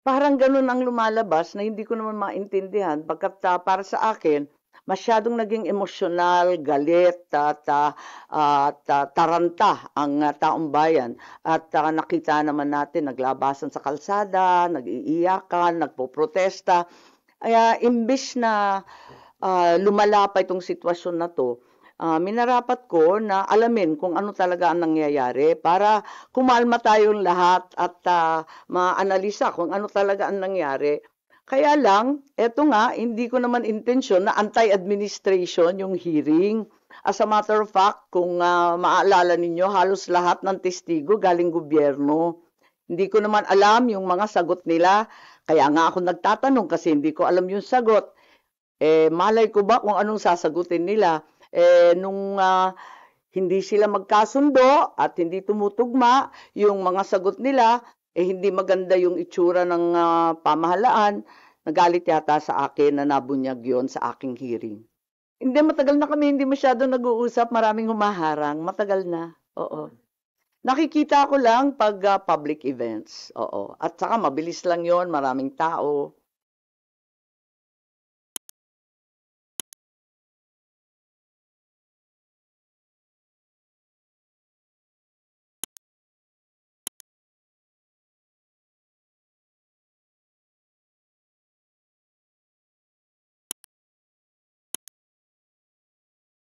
Parang gano'n ang lumalabas na hindi ko naman maintindihan pagkat, para sa akin masyadong naging emosyonal, galit at taranta ang, taong bayan at, nakita naman natin naglabasan sa kalsada, nag-iiyakan, nagpoprotesta. Kaya imbes na, lumala pa itong sitwasyon na 'to, minarapat ko na alamin kung ano talaga ang nangyayari para kumalma tayong lahat at, maanalisa kung ano talaga ang nangyari. Kaya lang, eto nga, hindi ko naman intensyon na anti-administration yung hearing. As a matter of fact, kung, maaalala ninyo, halos lahat ng testigo galing gobyerno. Hindi ko naman alam yung mga sagot nila, kaya nga ako nagtatanong kasi hindi ko alam yung sagot. Malay ko ba kung anong sasagutin nila? Nung, hindi sila magkasundo at hindi tumutugma yung mga sagot nila, hindi maganda yung itsura ng, pamahalaan, nagalit yata sa akin na nabunyag yon sa aking hearing. Hindi, matagal na kami hindi masyadong nag-uusap, maraming humaharang, matagal na, oo. Nakikita ko lang 'pag, public events, oo. At saka mabilis lang yon, maraming tao.